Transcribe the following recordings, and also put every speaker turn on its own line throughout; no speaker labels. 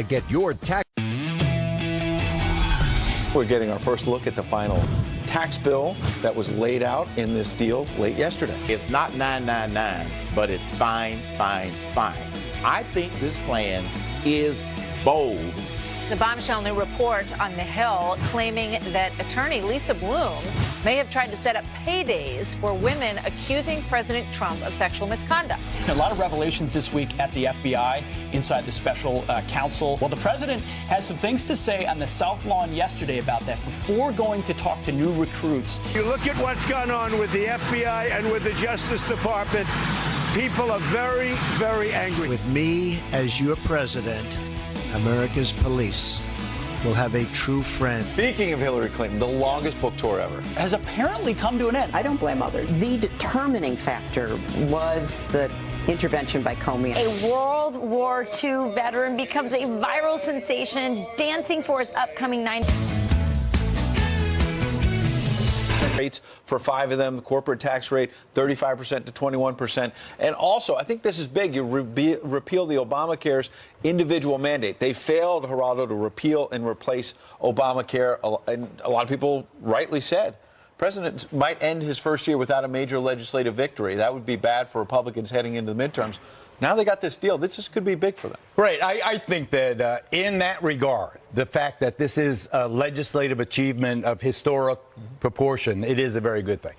Get your tax.
We're getting our first look at the final tax bill that was laid out in this deal late yesterday.
It's not 999, but it's fine, fine, fine. I think this plan is bold.
The bombshell new report on the Hill claiming that attorney Lisa Bloom may have tried to set up paydays for women accusing President Trump of sexual misconduct.
A lot of revelations this week at the FBI inside the special counsel. Well, the president had some things to say on the South Lawn yesterday about that before going to talk to new recruits.
You look at what's gone on with the FBI and with the Justice Department. People are very, very angry.
With me as your president, America's police will have a true friend.
Speaking of Hillary Clinton, the longest book tour ever
has apparently come to an end.
I don't blame others. The determining factor was the intervention by Comey.
A World War II veteran becomes a viral sensation, dancing for his upcoming 9th.
Rates for 5 of them, the corporate tax rate 35% to 21%. And also, I think this is big, you repeal the Obamacare's individual mandate. They failed, Geraldo, to repeal and replace Obamacare. And a lot of people rightly said, President might end his first year without a major legislative victory. That would be bad for Republicans heading into the midterms. Now they got this deal. This just could be big for them.
Right. I think that in that regard, the fact that this is a legislative achievement of historic proportion, it is a very good thing.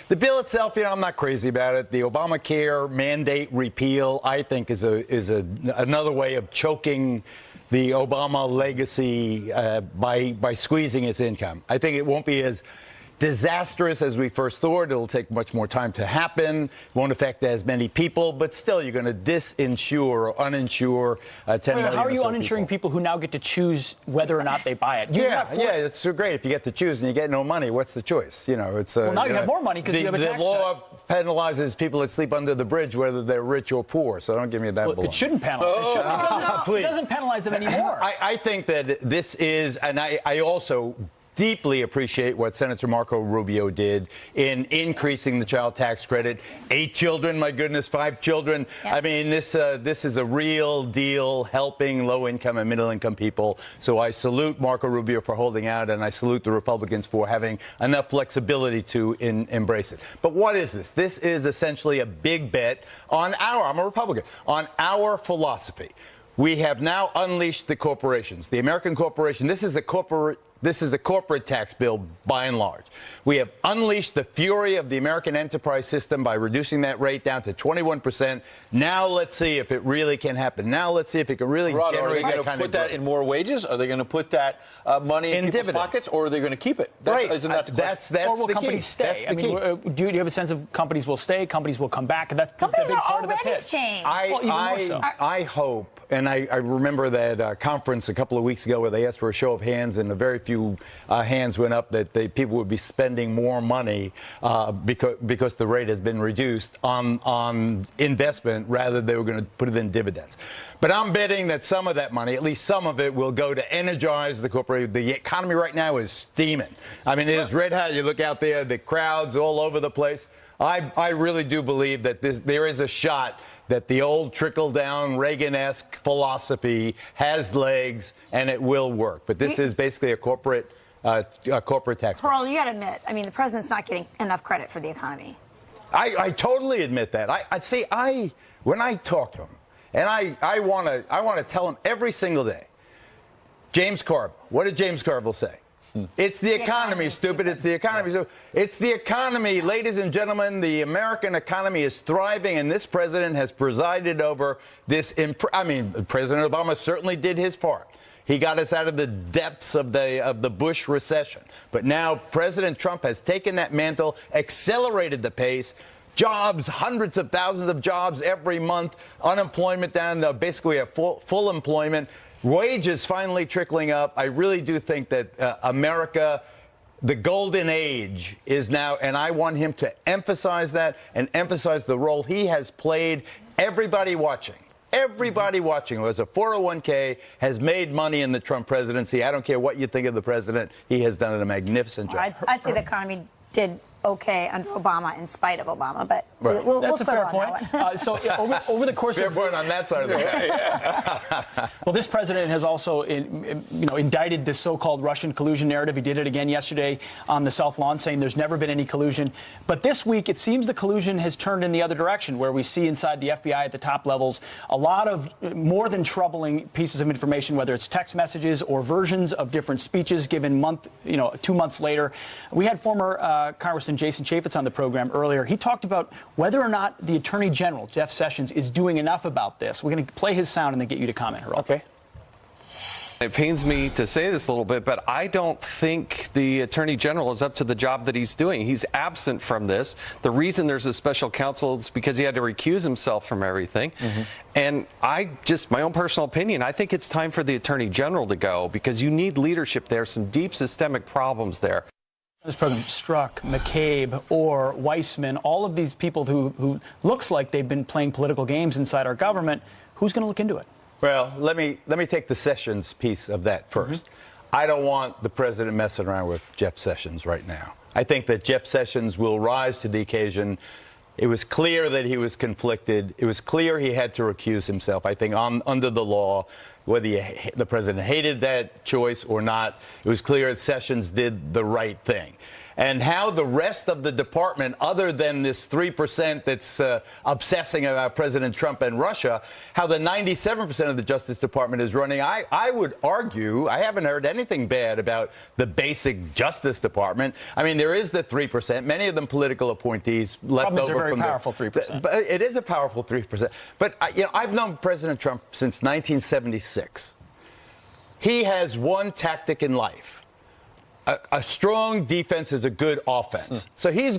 The bill itself, I'm not crazy about it. The Obamacare mandate repeal, I think, is another way of choking the Obama legacy by squeezing its income. I think it won't be as disastrous as we first thought. It'll take much more time to happen. Won't affect as many people, but still, you're going to disinsure or uninsure 10 million.
How are you uninsuring people who now get to choose whether or not they buy it?
Yeah, it's so great if you get to choose and you get no money. What's the choice? It's
well, now you have more money because you have a tax
The law penalizes people that sleep under the bridge, whether they're rich or poor. So don't give me that.
It shouldn't penalize. It doesn't penalize them anymore.
I think that this is, and I also deeply appreciate what Senator Marco Rubio did in increasing the child tax credit. 8 children, my goodness, 5 children. Yep. I mean, this is a real deal helping low-income and middle-income people. So I salute Marco Rubio for holding out, and I salute the Republicans for having enough flexibility to embrace it. But what is this? This is essentially a big bet on I'm a Republican, on our philosophy. We have now unleashed the corporations, the American corporation. This is a corporate tax bill by and large. We have unleashed the fury of the American enterprise system by reducing that rate down to 21%. Now let's see if it really can happen. Now let's see if it can really generate
Are they going to put that in more wages? Are they going to put that money in people's pockets, or are they going to keep it?
Isn't that the question?
Or will
the
companies
key.
stay? I mean, do you have a sense of companies will stay, companies will come back? That's
companies
a big
are
part
already
of the pitch.
staying.
I hope, and I remember that conference a couple of weeks ago where they asked for a show of hands, and a very few hands went up that people would be spending more money because the rate has been reduced on investment rather than they were going to put it in dividends. But I'm betting that some of that money, at least some of it, will go to energize the corporation. The economy right now is steaming. I mean, it is red hot. You look out there, the crowds all over the place. I really do believe that there is a shot that the old trickle-down Reagan-esque philosophy has legs and it will work. But this is basically a corporate tax.
Pearl, you got to admit, I mean, the president's not getting enough credit for the economy.
I totally admit that. When I talk to him, and I want to tell him every single day, James Carville, what did James Carville say? It's the economy, stupid. It's the economy. It's the economy. Ladies and gentlemen, the American economy is thriving, and this president has presided over this. President Obama certainly did his part. He got us out of the depths of the Bush recession. But now President Trump has taken that mantle, accelerated the pace. Jobs, hundreds of thousands of jobs every month. Unemployment down to basically a full employment. Wages finally trickling up. I really do think that America, the golden age, is now, and I want him to emphasize that and emphasize the role he has played. Everybody watching who has a 401k has made money in the Trump presidency. I don't care what you think of the president. He has done a magnificent job.
I'd say the economy did okay under Obama in spite of Obama, but
Right.
we'll
That's a
settle
fair
on
point.
that one.
So over the course
Fair
of
point on that side of the way.
well, this president has also indicted this so-called Russian collusion narrative. He did it again yesterday on the South Lawn, saying there's never been any collusion. But this week, it seems the collusion has turned in the other direction, where we see inside the FBI at the top levels a lot of more than troubling pieces of information, whether it's text messages or versions of different speeches given 2 months later. We had former Congressman Jason Chaffetz on the program earlier. He talked about whether or not the Attorney General, Jeff Sessions, is doing enough about this. We're going to play his sound and then get you to comment, Geraldo.
Okay.
It pains me to say this a little bit, but I don't think the Attorney General is up to the job that he's doing. He's absent from this. The reason there's a special counsel is because he had to recuse himself from everything. And my own personal opinion, I think it's time for the Attorney General to go, because you need leadership there, some deep systemic problems there.
This program struck McCabe or Weissman, all of these people who looks like they've been playing political games inside our government. Who's going to look into it?
Well, let me take the Sessions piece of that first. I don't want the president messing around with Jeff Sessions right now. I think that Jeff Sessions will rise to the occasion. It was clear that he was conflicted. It was clear he had to recuse himself. I think under the law, whether the president hated that choice or not, it was clear that Sessions did the right thing. And how the rest of the department, other than this 3% that's obsessing about President Trump and Russia, how the 97% of the Justice Department is running, I would argue, I haven't heard anything bad about the basic Justice Department. I mean, there is the 3%, many of them political appointees left over from
very powerful 3%.
But it is a powerful 3%. But I've known President Trump since 1976. He has one tactic in life. A strong defense is a good offense. So he's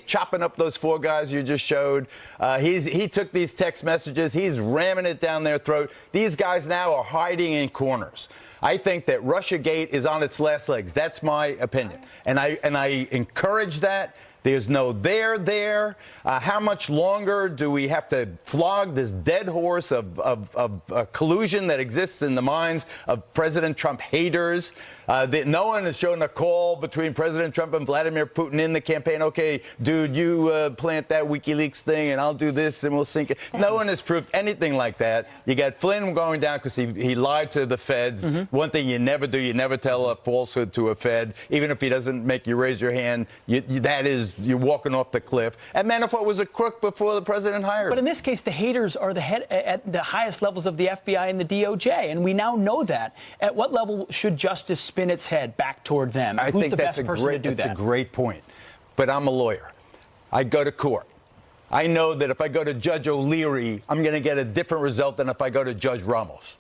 chopping up those four guys you just showed. He took these text messages. He's ramming it down their throat. These guys now are hiding in corners. I think that Russiagate is on its last legs. That's my opinion. And I encourage that. There's no there. How much longer do we have to flog this dead horse of collusion that exists in the minds of President Trump haters? No one has shown a call between President Trump and Vladimir Putin in the campaign. Okay, dude, you plant that WikiLeaks thing and I'll do this and we'll sink it. No one has proved anything like that. You got Flynn going down because he lied to the feds. One thing you never do, you never tell a falsehood to a Fed, even if he doesn't make you raise your hand. You're walking off the cliff. And Manafort was a crook before the president hired him.
But in this case, the haters are the head at the highest levels of the FBI and the DOJ, and we now know that. At what level should justice spin its head back toward them? Who's the best person to do that?
That's a great point. But I'm a lawyer. I go to court. I know that if I go to Judge O'Leary, I'm going to get a different result than if I go to Judge Ramos.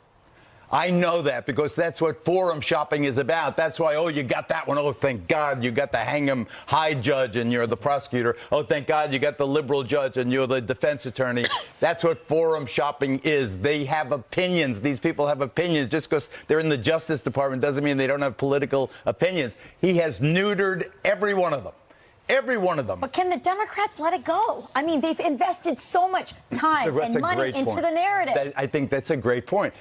I know that because that's what forum shopping is about. That's why, you got that one. Oh, thank God you got the Hang'em High judge and you're the prosecutor. Oh, thank God you got the liberal judge and you're the defense attorney. That's what forum shopping is. They have opinions. These people have opinions. Just because they're in the Justice Department doesn't mean they don't have political opinions. He has neutered every one of them. Every one of them.
But can the Democrats let it go? I mean, they've invested so much time and money into the narrative.
I think that's a great point.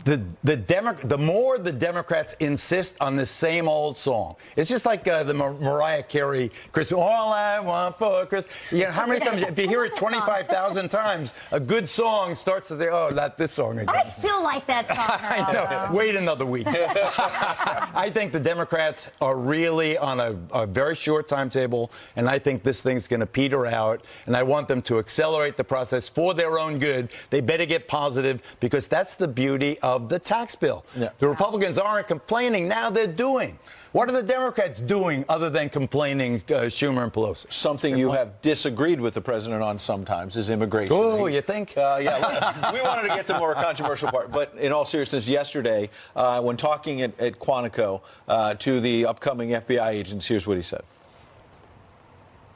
The more the Democrats insist on this same old song, it's just like the Mariah Carey, Christmas, all I want for Christmas. How many times, if you hear it 25,000 times, a good song starts to say, oh, not this song again.
I still like that song.
I know. Wait another week. I think the Democrats are really on a very short timetable, and I think this thing's going to peter out, and I want them to accelerate the process for their own good. They better get positive, because that's the beauty of the tax bill. Yeah. The Republicans aren't complaining. Now they're doing. What are the Democrats doing other than complaining, Schumer and Pelosi?
Something you have disagreed with the president on sometimes is immigration.
Oh, you think?
Yeah. We wanted to get to the more controversial part. But in all seriousness, yesterday, when talking at Quantico to the upcoming FBI agents, here's what he said.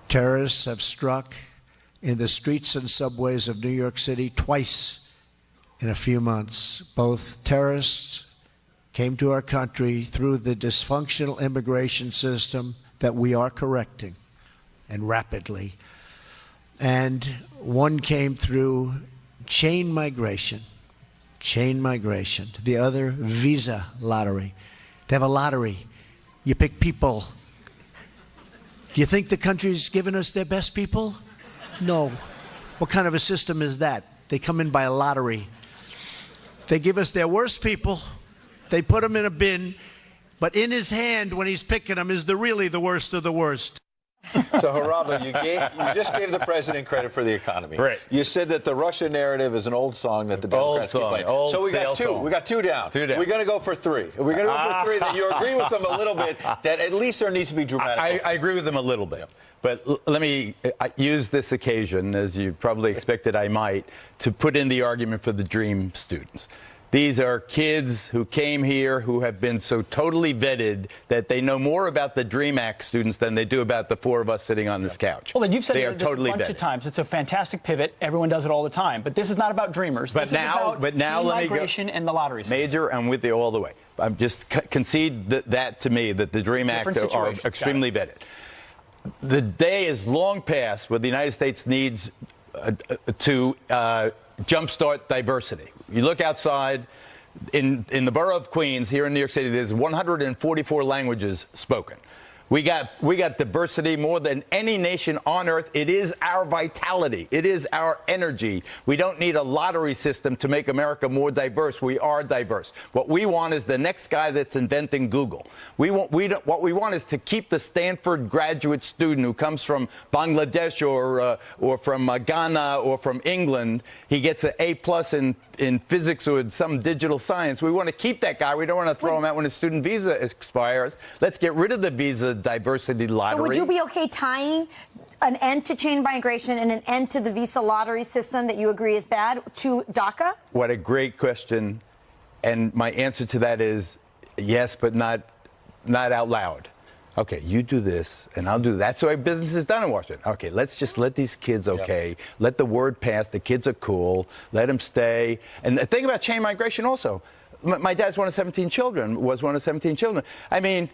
Terrorists have struck in the streets and subways of New York City twice in a few months. Both terrorists came to our country through the dysfunctional immigration system that we are correcting, and rapidly. And one came through chain migration. The other, visa lottery. They have a lottery. You pick people Do you think the country's given us their best people? No. What kind of a system is that? They come in by a lottery. They give us their worst people. They put them in a bin. But in his hand, when he's picking them, is really the worst of the worst.
So, Geraldo, you just gave the president credit for the economy.
Right.
You said that the Russia narrative is an old song that the Democrats keep playing. So we got two.
Song.
We got two down. We're going to go for three. We're going to go for three. That you agree with them a little bit. That at least there needs to be dramatic.
I agree with them a little bit. But let me use this occasion, as you probably expected I might, to put in the argument for the DREAM students. These are kids who came here who have been so totally vetted that they know more about the DREAM Act students than they do about the four of us sitting on this couch.
Well, then you've said
they are
this
totally
a bunch
vetted.
of times. It's a fantastic pivot. Everyone does it all the time. But this is not about dreamers.
But
this
now,
is about
let me go.
migration and the lottery system.
Major, I'm with you all the way. I'm just concede that to me that the DREAM Act are extremely vetted. The day is long past where the United States needs to jumpstart diversity. You look outside. In the borough of Queens, here in New York City, there's 144 languages spoken. We got diversity more than any nation on earth. It is our vitality. It is our energy. We don't need a lottery system to make America more diverse. We are diverse. What we want is the next guy that's inventing Google. What we want is to keep the Stanford graduate student who comes from Bangladesh or from Ghana or from England. He gets an A+ in physics or in some digital science. We want to keep that guy. We don't want to throw him out when his student visa expires. Let's get rid of the visa diversity lottery.
So would you be okay tying an end to chain migration and an end to the visa lottery system that you agree is bad to DACA?
What a great question. And my answer to that is yes, but not out loud. Okay, you do this, and I'll do that. That's the way business is done in Washington. Okay, let's just let these kids, let the word pass. The kids are cool. Let them stay. And the thing about chain migration also, my dad's was one of 17 children. I mean,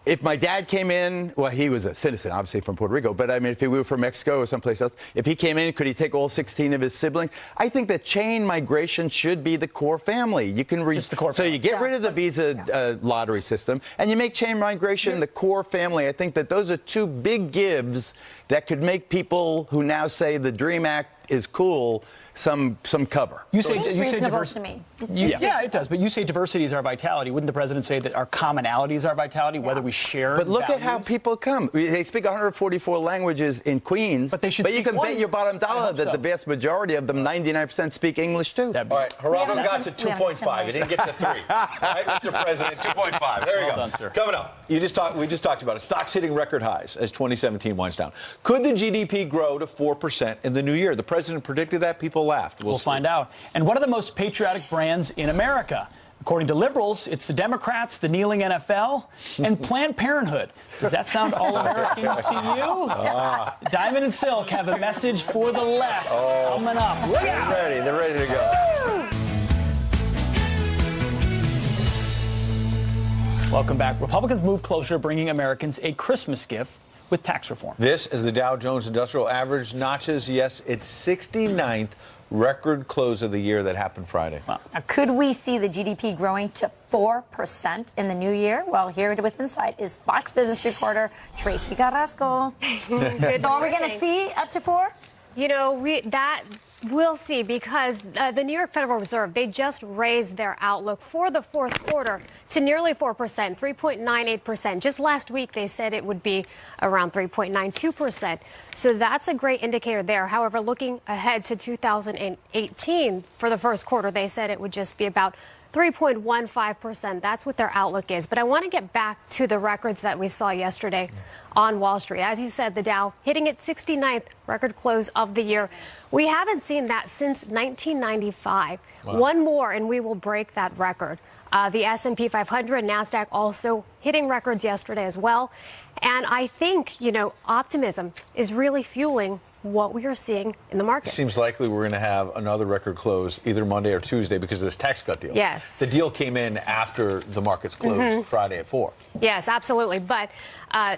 if my dad came in, well, he was a citizen, obviously, from Puerto Rico, but I mean, if he were from Mexico or someplace else, if he came in, could he take all 16 of his siblings? I think that chain migration should be the core family. You can
Just the core
so
family.
you get rid of the visa lottery system, and you make chain migration the core family. I think that those are two big gives that could make people who now say the DREAM Act is cool some cover.
You say diversity to me.
Yeah, it does. But you say diversity is our vitality. Wouldn't the president say that our commonality is our vitality, whether we share?
But look
values?
at how people come. They speak 144 languages in Queens.
But they should.
But you can bet your bottom dollar that the vast majority of them, 99%, speak English too.
All right, Geraldo got to 2.5. He didn't get to 3. All right, Mr. President, 2.5. There you go.
Done, sir.
Coming up, we just talked about it. Stocks hitting record highs as 2017 winds down. Could the GDP grow to 4% in the new year? The president predicted that. People laughed.
We'll find out. And what are the most patriotic brands in America? According to liberals, it's the Democrats, the kneeling NFL, and Planned Parenthood. Does that sound all-American to you? Diamond and Silk have a message for the left coming up. Look out!
They're ready to go.
Welcome back. Republicans move closer to bringing Americans a Christmas gift with tax reform.
This is the Dow Jones Industrial Average notches, yes, its 69th record close of the year that happened Friday.
Wow. Now, could we see the GDP growing to 4% in the new year? Well, here with Insight is Fox Business reporter Tracy Carrasco. So are we going to see up to 4?
You know, we'll see, because the New York Federal Reserve, they just raised their outlook for the fourth quarter to nearly 4%, 3.98%. Just last week, they said it would be around 3.92%. So that's a great indicator there. However, looking ahead to 2018, for the first quarter, they said it would just be about 3.15%. That's what their outlook is. But I want to get back to the records that we saw yesterday on Wall Street. As you said, the Dow hitting its 69th record close of the year. We haven't seen that since 1995. Wow. One more and we will break that record. The S&P 500, NASDAQ also hitting records yesterday as well. And I think, you know, optimism is really fueling what we are seeing in the market.
It seems likely we're going to have another record close either Monday or Tuesday because of this tax cut deal.
Yes.
The deal came in after the markets closed Friday at 4.
Yes, absolutely. But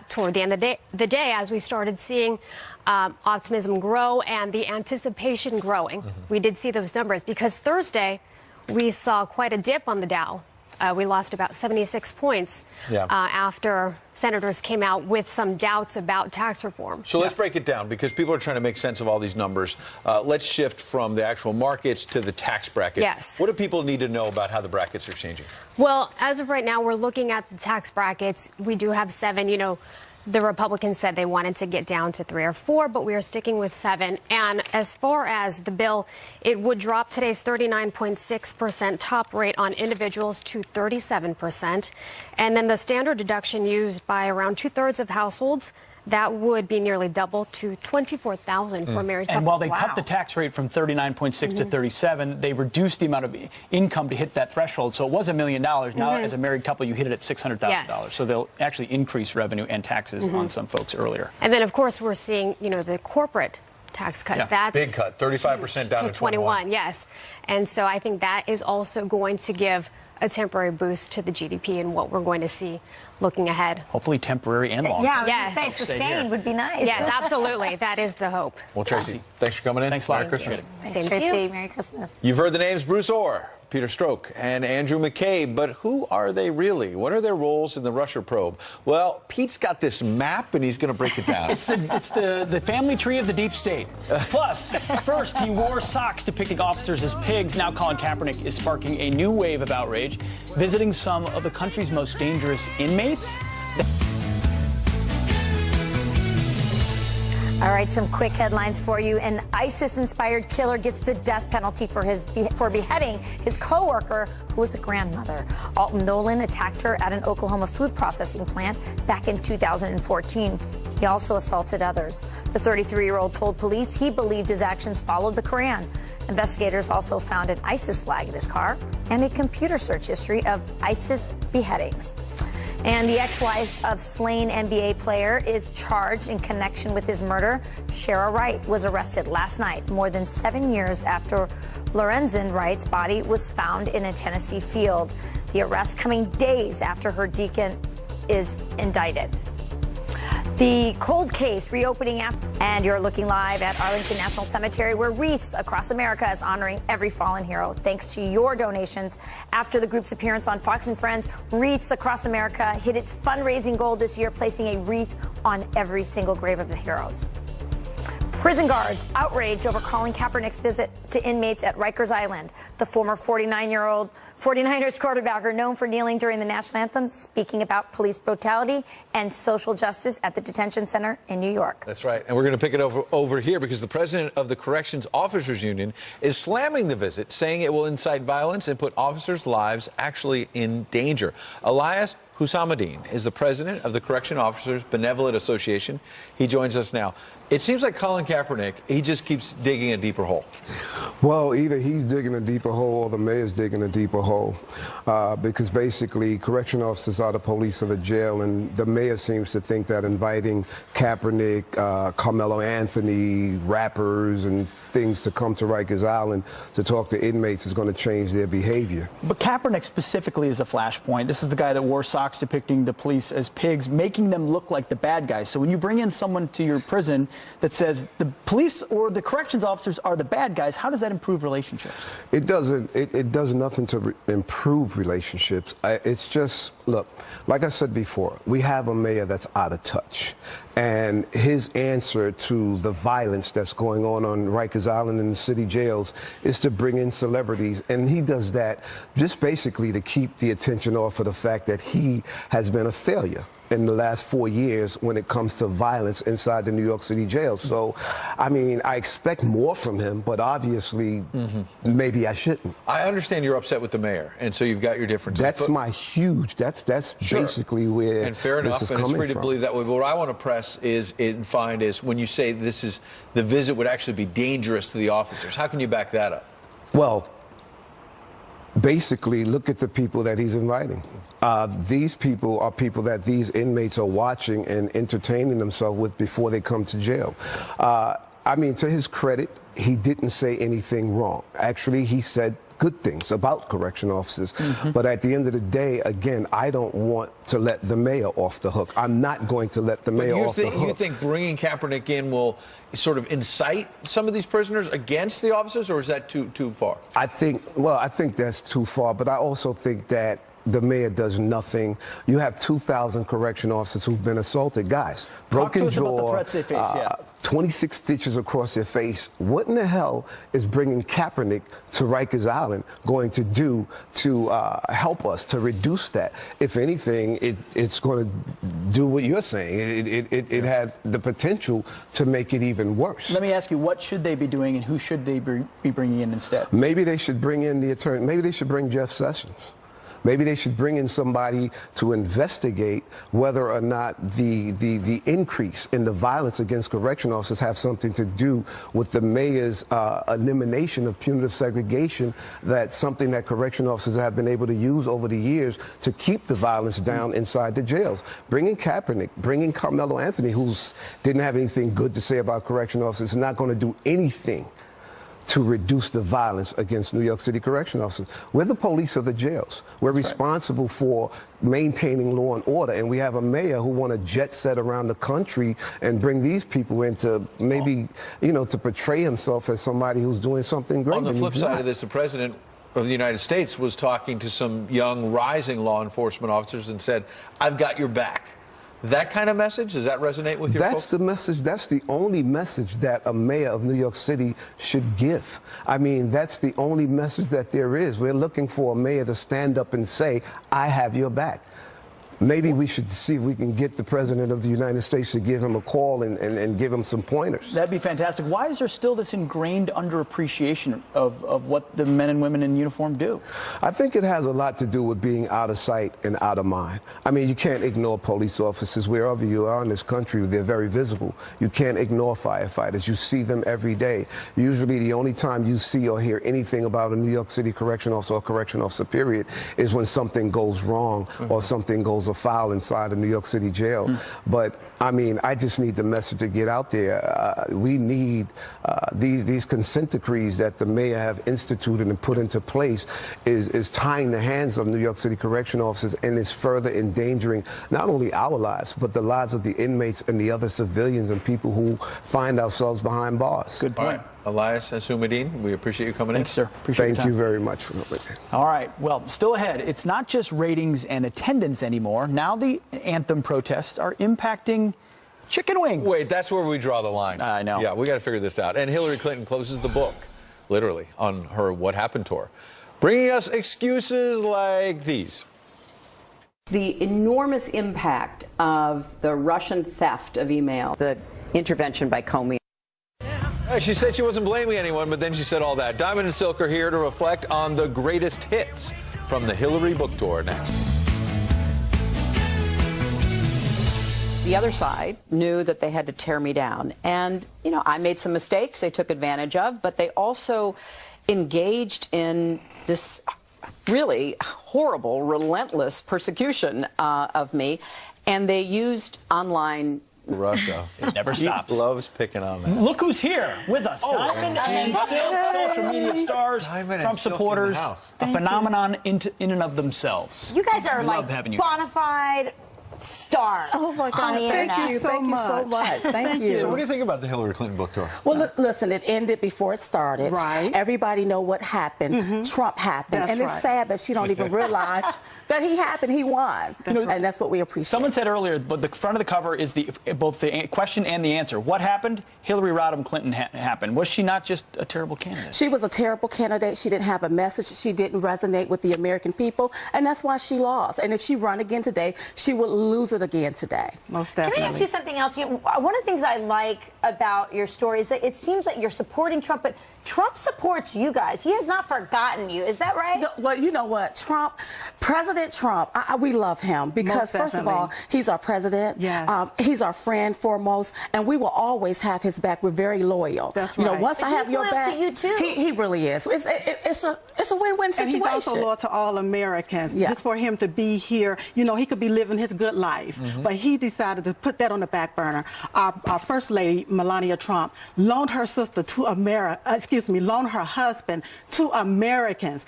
toward the end of the day, as we started seeing optimism grow and the anticipation growing, we did see those numbers because Thursday we saw quite a dip on the Dow. we lost about 76 points after senators came out with some doubts about tax reform.
So let's break it down because people are trying to make sense of all these numbers. Let's shift from the actual markets to the tax brackets.
Yes.
What do people need to know about how the brackets are changing?
Well, as of right now, we're looking at the tax brackets. We do have 7. You know, the Republicans said they wanted to get down to 3 or 4, but we are sticking with 7. And as far as the bill, it would drop today's 39.6% top rate on individuals to 37%. And then the standard deduction used by around 2/3 of households, that would be nearly double to $24,000 for a married couple.
And while they cut the tax rate from 39.6 to 37, they reduced the amount of income to hit that threshold. So it was $1 million. Now, as a married couple, you hit it at $600,000.
Yes.
So they'll actually increase revenue and taxes on some folks earlier.
And then, of course, we're seeing, you know, the corporate tax cut.
Yeah,
That's
big cut, 35% down to 21.
Yes. And so I think that is also going to give a temporary boost to the GDP and what we're going to see looking ahead.
Hopefully temporary and long.
Yeah, I was
Yes.
going to say sustained would be nice.
Yes, absolutely. That is the hope.
Well, Tracy, thanks for coming in.
Thanks a lot.
Merry Christmas.
Thanks,
Same to
Tracy.
you.
Merry Christmas.
You've heard the names Bruce Orr, Peter Strzok, and Andrew McCabe, but who are they really? What are their roles in the Russia probe? Well, Pete's got this map, and he's going to break it down.
It's the family tree of the deep state. Plus, first, he wore socks depicting officers as pigs. Now Colin Kaepernick is sparking a new wave of outrage, visiting some of the country's most dangerous inmates.
All right, some quick headlines for you. An ISIS-inspired killer gets the death penalty for beheading his co-worker, who was a grandmother. Alton Nolan attacked her at an Oklahoma food processing plant back in 2014. He also assaulted others. The 33-year-old told police he believed his actions followed the Quran. Investigators also found an ISIS flag in his car and a computer search history of ISIS beheadings. And the ex-wife of slain NBA player is charged in connection with his murder. Sara Wright was arrested last night, more than 7 years after Lorenzen Wright's body was found in a Tennessee field. The arrest coming days after her deacon is indicted. The cold case reopening and you're looking live at Arlington National Cemetery, where Wreaths Across America is honoring every fallen hero. Thanks to your donations. After the group's appearance on Fox and Friends, Wreaths Across America hit its fundraising goal this year, placing a wreath on every single grave of the heroes. Prison guards outraged over Colin Kaepernick's visit to inmates at Rikers Island. The former 49-year-old 49ers quarterbacker, known for kneeling during the national anthem, speaking about police brutality and social justice at the detention center in New York.
That's right. And we're going to pick it over here because the president of the Corrections Officers Union is slamming the visit, saying it will incite violence and put officers' lives actually in danger. Elias Hussamadeen is the president of the Correction Officers Benevolent Association. He joins us now. It seems like Colin Kaepernick, he just keeps digging a deeper hole.
Well, either he's digging a deeper hole or the mayor's digging a deeper hole, because basically correction officers are the police of the jail, and the mayor seems to think that inviting Kaepernick, Carmelo Anthony, rappers and things to come to Rikers Island to talk to inmates is going to change their behavior.
But Kaepernick specifically is a flashpoint. This is the guy that wore socks depicting the police as pigs, making them look like the bad guys. So when you bring in someone to your prison that says the police or the corrections officers are the bad guys, how does that improve relationships?
It doesn't. It does nothing to improve relationships. It's just, look, like I said before, we have a mayor that's out of touch. And his answer to the violence that's going on Rikers Island and the city jails is to bring in celebrities. And he does that just basically to keep the attention off of the fact that he has been a failure in the last 4 years when it comes to violence inside the New York City jail. So, I mean, I expect more from him, but obviously, maybe I shouldn't.
I understand you're upset with the mayor, and so you've got your differences.
That's that's
Sure.
basically where
and fair enough,
this is
and it's
coming
free to
from.
believe that way. But what I want to press is and find is when you say this is the visit would actually be dangerous to the officers. How can you back that up?
Well, basically, look at the people that he's inviting. These people are people that these inmates are watching and entertaining themselves with before they come to jail. I mean, to his credit, he didn't say anything wrong. Actually, he said good things about correction officers. But at the end of the day, again, I don't want to let the mayor off the hook. I'm not going to let the mayor off the hook.
You think bringing Kaepernick in will sort of incite some of these prisoners against the officers, or is that too far?
I think that's too far, but I also think that the mayor does nothing. You have 2,000 correction officers who've been assaulted. Guys, broken jaw, 26 stitches across their face. What in the hell is bringing Kaepernick to Rikers Island going to do to help us to reduce that? If anything, it's going to do what you're saying. It had the potential to make it even worse.
Let me ask you, what should they be doing and who should they be bringing in instead?
Maybe they should bring in the attorney. Maybe they should bring Jeff Sessions. Maybe they should bring in somebody to investigate whether or not the increase in the violence against correction officers have something to do with the mayor's elimination of punitive segregation. That's something that correction officers have been able to use over the years to keep the violence down inside the jails. Bringing Kaepernick, bringing Carmelo Anthony, who didn't have anything good to say about correction officers, is not going to do anything to reduce the violence against New York City correction officers. We're the police of the jails. We're responsible for maintaining law and order, and we have a mayor who want to jet set around the country and bring these people in to maybe, to portray himself as somebody who's doing something great.
On the flip side of this, the president of the United States was talking to some young, rising law enforcement officers and said, "I've got your back." That kind of message, does that resonate with your folks?
That's the message. That's the only message that a mayor of New York City should give. I mean, that's the only message that there is. We're looking for a mayor to stand up and say, "I have your back." Maybe we should see if we can get the president of the United States to give him a call and give him some pointers.
That'd be fantastic. Why is there still this ingrained underappreciation of what the men and women in uniform do?
I think it has a lot to do with being out of sight and out of mind. I mean, you can't ignore police officers wherever you are in this country. They're very visible. You can't ignore firefighters. You see them every day. Usually the only time you see or hear anything about a New York City correction officer or correction officer, period, is when something goes wrong or something goes afoul inside a New York City jail. But I mean, I just need the message to get out there. We need these consent decrees that the mayor have instituted and put into place is tying the hands of New York City correction officers and is further endangering not only our lives, but the lives of the inmates and the other civilians and people who find ourselves behind bars.
Good point.
All right. Elias Asumedine, we appreciate you coming in.
Thanks, sir. Appreciate your time.
Thank you very much for coming in.
All right. Well, still ahead. It's not just ratings and attendance anymore. Now the anthem protests are impacting chicken wings.
Wait, that's where we draw the line.
I know.
Yeah, we got to figure this out. And Hillary Clinton closes the book, literally, on her What Happened tour, bringing us excuses like these.
The enormous impact of the Russian theft of email, the intervention by Comey.
She said she wasn't blaming anyone, but then she said all that. Diamond and Silk are here to reflect on the greatest hits from the Hillary book tour next.
The other side knew that they had to tear me down. And, I made some mistakes they took advantage of, but they also engaged in this really horrible, relentless persecution of me. And they used online
Russia.
It never stops.
He loves picking on that.
Look who's here with us. Diamond and Silk, social media stars, Trump supporters, a phenomenon in and of themselves.
You guys are like
having you.
bona fide stars on the internet.
Thank you so much. Thank you.
So what do you think about the Hillary Clinton book tour?
Well, listen, it ended before it started. Right. Everybody know what happened. Trump happened.
That's
and it's sad that she don't even realize that he happened, he won. And that's what we appreciate.
Someone said earlier, but the front of the cover is both the question and the answer. What happened? Hillary Rodham Clinton happened. Was she not just a terrible candidate?
She was a terrible candidate. She didn't have a message. She didn't resonate with the American people. And that's why she lost. And if she run again today, she would lose it again today. Most definitely.
Can I ask you something else? One of the things I like about your story is that it seems that you're supporting Trump, but Trump supports you guys. He has not forgotten you. Is that right?
Well, you know what? President Trump, we love him because, first of all, he's our president. Yes. He's our friend foremost, and we will always have his back. We're very loyal. That's right. Once I have your back,
to you too.
He really is. It's a win-win situation.
And he's also loyal to all Americans. Yeah. Just for him to be here, he could be living his good life, but he decided to put that on the back burner. Our First Lady, Melania Trump, loaned her sister to loaned her husband to Americans,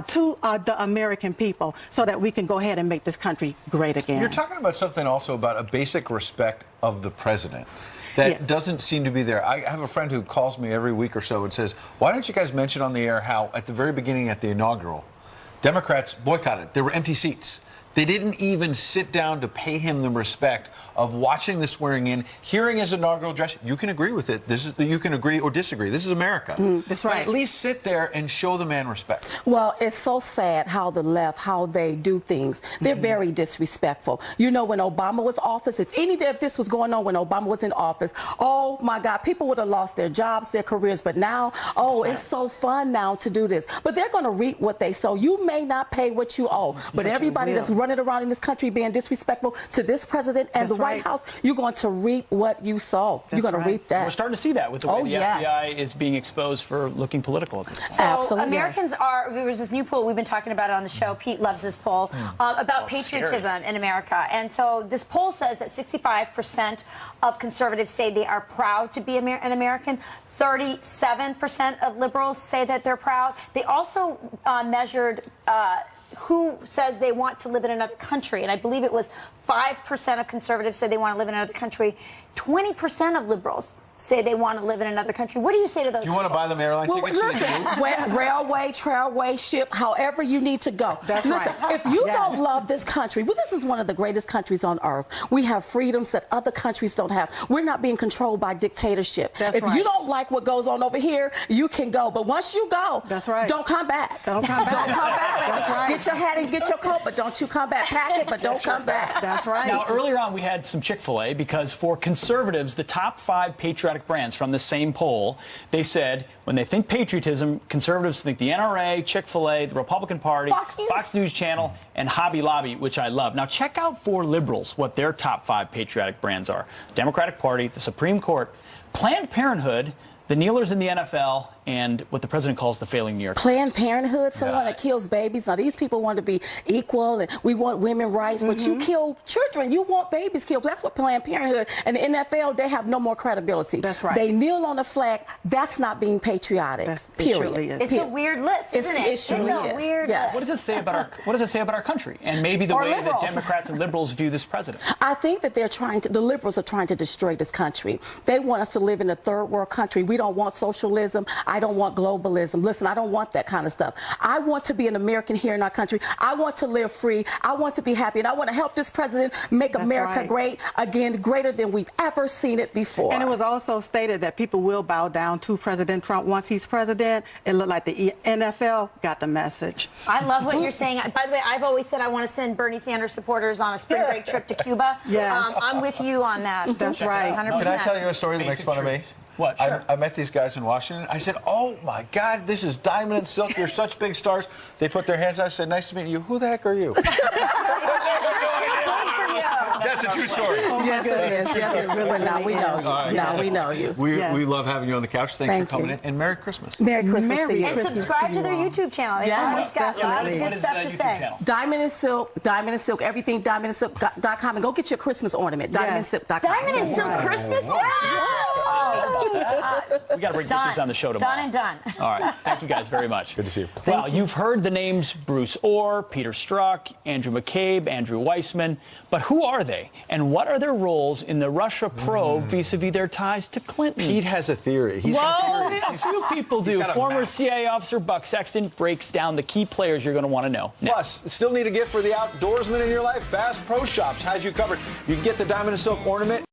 to the American people, so that we can go ahead and make this country great again.
You're talking about something also about a basic respect of the president that doesn't seem to be there. I have a friend who calls me every week or so and says, why don't you guys mention on the air how at the very beginning at the inaugural, Democrats boycotted. There were empty seats. They didn't even sit down to pay him the respect of watching the swearing in, hearing his inaugural address. You can agree with it. You can agree or disagree. This is America.
That's right.
But at least sit there and show the man respect.
Well, it's so sad how the left, how they do things. They're very disrespectful. You know, when Obama was in office, if this was going on when Obama was in office, oh my God, people would have lost their jobs, their careers. But now, it's so fun now to do this. But they're going to reap what they sow. You may not pay what you owe, but everybody that's running around in this country being disrespectful to this president and the White House, you're going to reap what you sow. You're going to reap that.
We're starting to see that with the way the FBI is being exposed for looking political.
So
Absolutely.
Americans are, there was this new poll, we've been talking about it on the show, Pete loves this poll, about patriotism in America. And so this poll says that 65% of conservatives say they are proud to be an American. 37% of liberals say that they're proud. They also measured who says they want to live in another country. And I believe it was 5% of conservatives say they want to live in another country. 20% of liberals say they want to live in another country. What do you say to those
Do you want to buy them airline tickets?
Listen, railway, trailway, ship, however you need to go.
That's
listen,
right.
if you don't love this country, this is one of the greatest countries on earth. We have freedoms that other countries don't have. We're not being controlled by dictatorship.
That's
if
right.
you don't like what goes on over here, you can go. But once you go,
that's right.
Don't come back.
Don't come back.
Don't come back.
That's right.
Get your hat and get your coat, but don't you come back. Pack it, but don't come back.
That's right.
Now, earlier on, we had some Chick-fil-A because for conservatives, the top 5 patriotic brands from this same poll, they said when they think patriotism, conservatives think the NRA, Chick-fil-A, the Republican Party, Fox News Channel, and Hobby Lobby, which I love. Now, check out for liberals what their top 5 patriotic brands are. Democratic Party, the Supreme Court, Planned Parenthood, the kneelers in the NFL, and what the president calls the failing New York.
Planned Parenthood, someone that kills babies. Now, these people want to be equal, and we want women's rights, but you kill children. You want babies killed. That's what Planned Parenthood and the NFL, they have no more credibility.
That's right.
They kneel on the flag. That's not being patriotic. Period.
It's a weird list, isn't it? It's a weird list.
What does it say about our country and maybe the way that Democrats and liberals view this president?
I think that the liberals are trying to destroy this country. They want us to live in a third world country. We don't want socialism. I don't want globalism. Listen, I don't want that kind of stuff. I want to be an American here in our country. I want to live free. I want to be happy. And I want to help this president make America great again, greater than we've ever seen it before.
And it was also stated that people will bow down to President Trump once he's president. It looked like the NFL got the message.
I love what you're saying. By the way, I've always said I want to send Bernie Sanders supporters on a spring break trip to Cuba.
Yes.
I'm with you on that.
That's right.
100%.
Can I tell you a story that makes fun of me?
What? Sure.
I met these guys in Washington. I said, oh, my God, this is Diamond and Silk. You're such big stars. They put their hands out. I said, nice to meet you. Who the heck are you? That's a true story.
Oh, yes, it is. Yes, it really. Now we know you.
Right.
Now we know you.
We love having you on the couch. Thanks for coming in. And Merry Christmas.
Merry Christmas to you.
And subscribe to their YouTube channel. They've always got lots of good stuff to say.
Diamond and Silk, everything diamondandsilk.com. And go get your Christmas ornament. Diamondandsilk.com.
Diamond and Silk Christmas?
We got to bring these on the show tomorrow.
Done and done.
All right. Thank you guys very much.
Good to see you.
Well, you've heard the names Bruce Orr, Peter Strzok, Andrew McCabe, Andrew Weissman. But who are they? And what are their roles in the Russia probe vis-a-vis their ties to Clinton?
Pete has a theory.
A few people do. Former CIA officer Buck Sexton breaks down the key players you're going to want to know.
Plus, still need a gift for the outdoorsman in your life? Bass Pro Shops has you covered. You can get the Diamond and Silk ornament